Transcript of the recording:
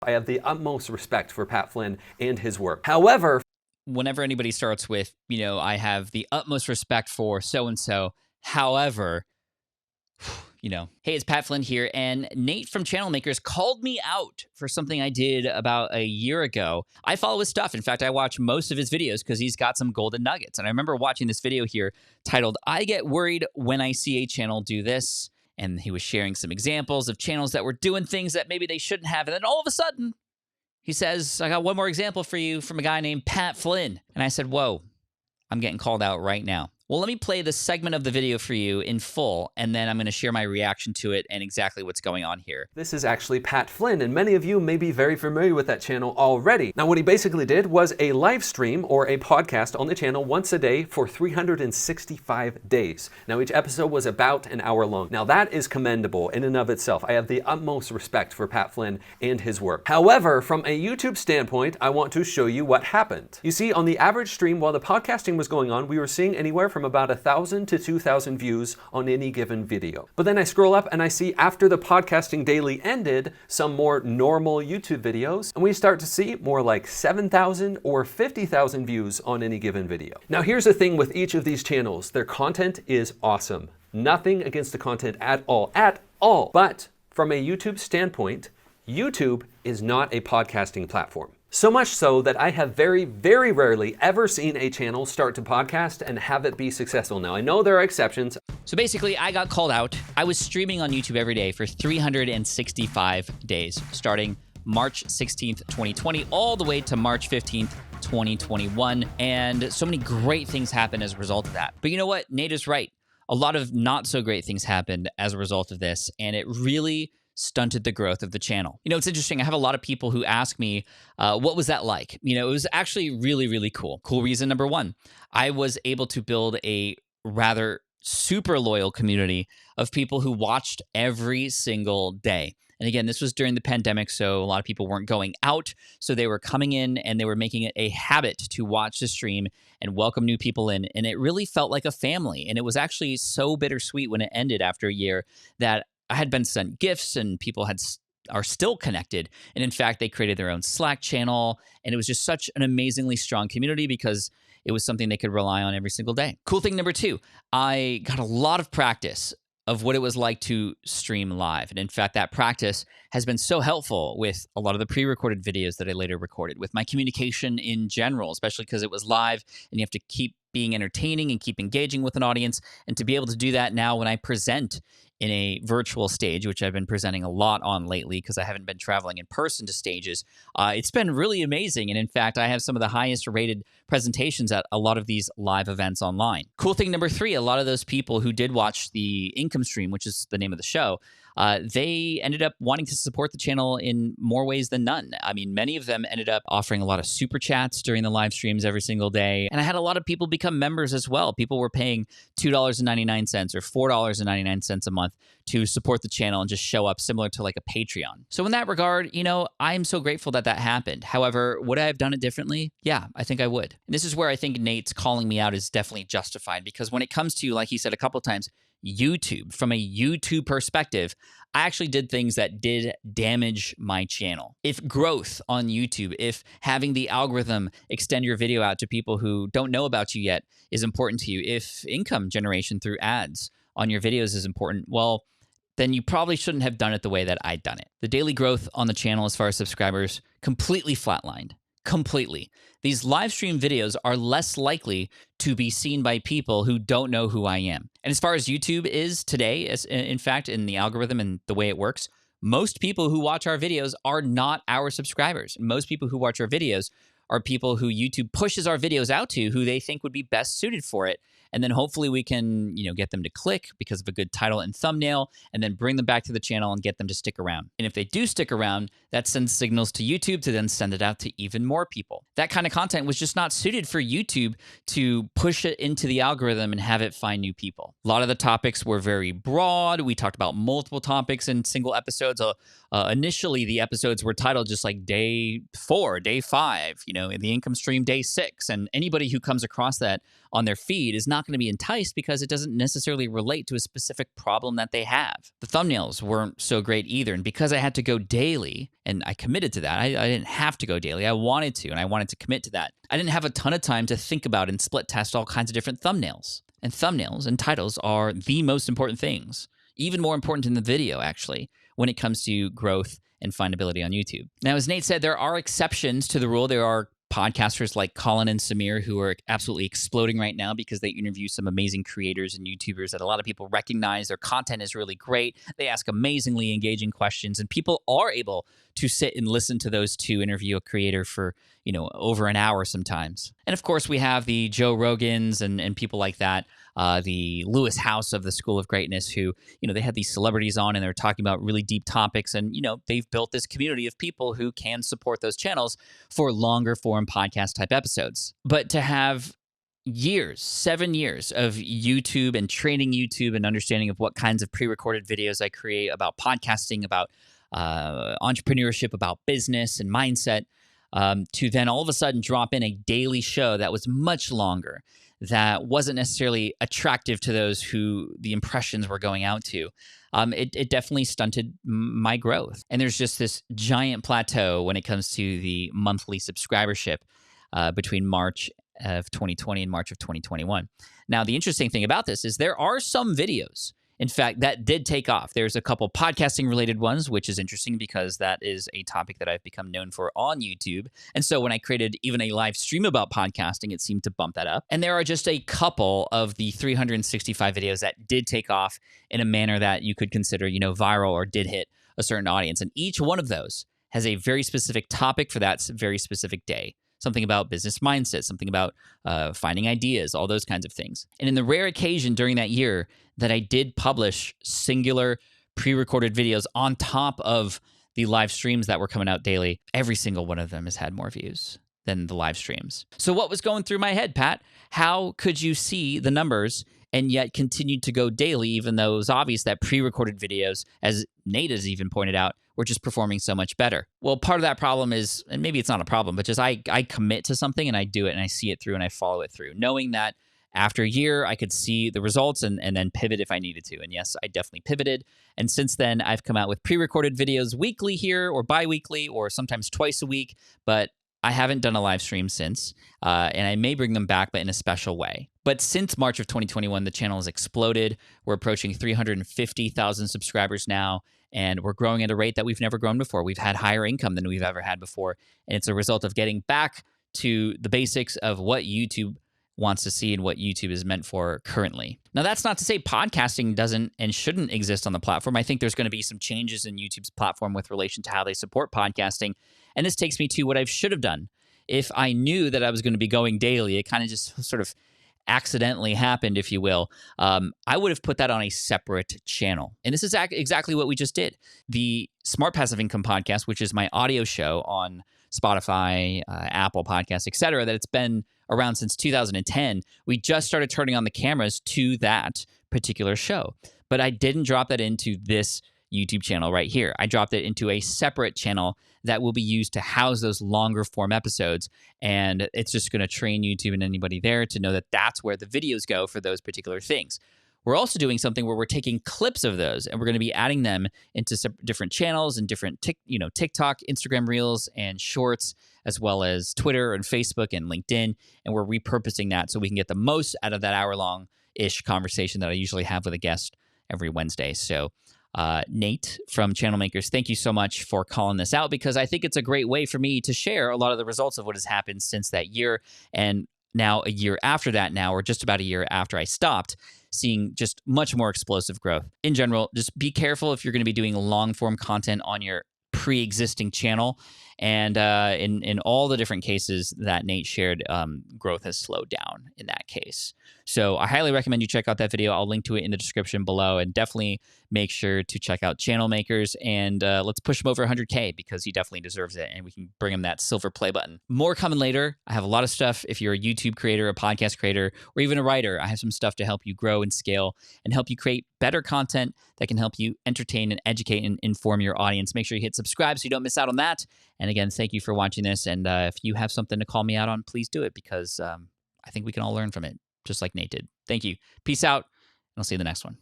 I have the utmost respect for Pat Flynn and his work. However, whenever anybody starts with, I have the utmost respect for so-and-so, however, hey, it's Pat Flynn here, and Nate from Channel Makers called me out for something I did about a year ago. I follow his stuff. In fact, I watch most of his videos because he's got some golden nuggets. And I remember watching this video here titled, "I Get Worried When I See a Channel Do This." And he was sharing some examples of channels that were doing things that maybe they shouldn't have. And then all of a sudden, he says, "I got one more example for you from a guy named Pat Flynn." And I said, whoa, I'm getting called out right now. Well, let me play the segment of the video for you in full, and then I'm going to share my reaction to it and exactly what's going on here. This is actually Pat Flynn, and many of you may be very familiar with that channel already. Now, what he basically did was a live stream or a podcast on the channel once a day for 365 days. Now, each episode was about an hour long. Now, that is commendable in and of itself. I have the utmost respect for Pat Flynn and his work. However, from a YouTube standpoint, I want to show you what happened. You see, on the average stream while the podcasting was going on, we were seeing anywhere from about 1,000 to 2,000 views on any given video. But then I scroll up and I see after the podcasting daily ended, some more normal YouTube videos, and we start to see more like 7,000 or 50,000 views on any given video. Now, here's the thing with each of these channels. Their content is awesome. Nothing against the content at all. But from a YouTube standpoint, YouTube is not a podcasting platform. So much so that I have very, very rarely ever seen a channel start to podcast and have it be successful. Now, I know there are exceptions. So basically, I got called out. I was streaming on YouTube every day for 365 days, starting March 16th, 2020, all the way to March 15th, 2021. And so many great things happened as a result of that. But you know what? Nate is right. A lot of not so great things happened as a result of this, and it really stunted the growth of the channel. It's interesting. I have a lot of people who ask me, what was that like? It was actually really, really cool. Cool reason number one, I was able to build a rather super loyal community of people who watched every single day. And again, this was during the pandemic, so a lot of people weren't going out. So they were coming in and they were making it a habit to watch the stream and welcome new people in. And it really felt like a family. And it was actually so bittersweet when it ended after a year that I had been sent gifts and people are still connected. And in fact, they created their own Slack channel. And it was just such an amazingly strong community because it was something they could rely on every single day. Cool thing number two, I got a lot of practice of what it was like to stream live. And in fact, that practice has been so helpful with a lot of the pre-recorded videos that I later recorded, with my communication in general, especially because it was live and you have to keep being entertaining and keep engaging with an audience. And to be able to do that now when I present in a virtual stage, which I've been presenting a lot on lately because I haven't been traveling in person to stages, it's been really amazing. And in fact, I have some of the highest rated presentations at a lot of these live events online. Cool thing number three, a lot of those people who did watch the income stream, which is the name of the show, they ended up wanting to support the channel in more ways than none. I mean, many of them ended up offering a lot of super chats during the live streams every single day. And I had a lot of people become members as well. People were paying $2.99 or $4.99 a month to support the channel and just show up, similar to like a Patreon. So in that regard, I'm so grateful that that happened. However, would I have done it differently? Yeah, I think I would. And this is where I think Nate's calling me out is definitely justified, because when it comes to, like he said a couple of times, YouTube, from a YouTube perspective, I actually did things that did damage my channel. If growth on YouTube, if having the algorithm extend your video out to people who don't know about you yet is important to you, if income generation through ads on your videos is important, well, then you probably shouldn't have done it the way that I'd done it. The daily growth on the channel as far as subscribers completely flatlined. Completely. These live stream videos are less likely to be seen by people who don't know who I am. And as far as YouTube is today, in fact, in the algorithm and the way it works, most people who watch our videos are not our subscribers. Most people who watch our videos are people who YouTube pushes our videos out to, who they think would be best suited for it. And then hopefully we can, get them to click because of a good title and thumbnail, and then bring them back to the channel and get them to stick around. And if they do stick around, that sends signals to YouTube to then send it out to even more people. That kind of content was just not suited for YouTube to push it into the algorithm and have it find new people. A lot of the topics were very broad. We talked about multiple topics in single episodes. Initially, the episodes were titled just like day 4, day 5, in the income stream, day 6. And anybody who comes across that on their feed is not going to be enticed because it doesn't necessarily relate to a specific problem that they have. The thumbnails weren't so great either. And because I had to go daily And I committed to that. I didn't have to go daily. I wanted to, and I wanted to commit to that. I didn't have a ton of time to think about and split test all kinds of different thumbnails. And thumbnails and titles are the most important things, even more important than the video, actually, when it comes to growth and findability on YouTube. Now, as Nate said, there are exceptions to the rule. There are podcasters like Colin and Samir who are absolutely exploding right now because they interview some amazing creators and YouTubers that a lot of people recognize. Their content is really great. They ask amazingly engaging questions, and people are able to sit and listen to those two interview a creator for, over an hour sometimes. And of course, we have the Joe Rogans and people like that, the Lewis House of the School of Greatness, who, they had these celebrities on and they're talking about really deep topics. And, they've built this community of people who can support those channels for longer form podcast type episodes. But to have 7 years of YouTube and training YouTube and understanding of what kinds of pre-recorded videos I create about podcasting, about entrepreneurship, about business and mindset, to then all of a sudden drop in a daily show that was much longer, that wasn't necessarily attractive to those who the impressions were going out to. It definitely stunted my growth. And there's just this giant plateau when it comes to the monthly subscribership between March of 2020 and March of 2021. Now, the interesting thing about this is there are some videos, in fact, that did take off. There's a couple podcasting related ones, which is interesting because that is a topic that I've become known for on YouTube. And so when I created even a live stream about podcasting, it seemed to bump that up. And there are just a couple of the 365 videos that did take off in a manner that you could consider, viral or did hit a certain audience. And each one of those has a very specific topic for that very specific day. Something about business mindset, something about finding ideas, all those kinds of things. And in the rare occasion during that year that I did publish singular pre-recorded videos on top of the live streams that were coming out daily, every single one of them has had more views than the live streams. So what was going through my head, Pat? How could you see the numbers and yet continue to go daily, even though it was obvious that pre-recorded videos, as Nate has even pointed out, were just performing so much better? Well, part of that problem is, and maybe it's not a problem, but just I commit to something and I do it and I see it through and I follow it through, knowing that after a year, I could see the results and then pivot if I needed to. And yes, I definitely pivoted. And since then, I've come out with pre-recorded videos weekly here or bi-weekly or sometimes twice a week, but I haven't done a live stream since, and I may bring them back, but in a special way. But since March of 2021, the channel has exploded. We're approaching 350,000 subscribers now, and we're growing at a rate that we've never grown before. We've had higher income than we've ever had before, and it's a result of getting back to the basics of what YouTube wants to see and what YouTube is meant for currently. Now, that's not to say podcasting doesn't and shouldn't exist on the platform. I think there's going to be some changes in YouTube's platform with relation to how they support podcasting. And this takes me to what I should have done. If I knew that I was going to be going daily, it kind of just sort of accidentally happened, if you will. I would have put that on a separate channel. And this is exactly what we just did. The Smart Passive Income podcast, which is my audio show on Spotify, Apple Podcasts, etc., that it's been around since 2010. We just started turning on the cameras to that particular show. But I didn't drop that into this YouTube channel right here. I dropped it into a separate channel that will be used to house those longer form episodes. And it's just going to train YouTube and anybody there to know that that's where the videos go for those particular things. We're also doing something where we're taking clips of those and we're going to be adding them into different channels and different TikTok, Instagram Reels, and Shorts, as well as Twitter and Facebook and LinkedIn. And we're repurposing that so we can get the most out of that hour-long-ish conversation that I usually have with a guest every Wednesday. So Nate from Channel Makers, thank you so much for calling this out, because I think it's a great way for me to share a lot of the results of what has happened since that year. And now a year after that now, or just about a year after I stopped, seeing just much more explosive growth. In general, just be careful if you're going to be doing long form content on your pre-existing channel. And in all the different cases that Nate shared, growth has slowed down in that case. So I highly recommend you check out that video. I'll link to it in the description below, and definitely make sure to check out Channel Makers, and let's push him over 100K, because he definitely deserves it, and we can bring him that silver play button. More coming later. I have a lot of stuff. If you're a YouTube creator, a podcast creator, or even a writer, I have some stuff to help you grow and scale and help you create better content that can help you entertain and educate and inform your audience. Make sure you hit subscribe so you don't miss out on that. And again, thank you for watching this. And if you have something to call me out on, please do it, because I think we can all learn from it, just like Nate did. Thank you. Peace out, and I'll see you in the next one.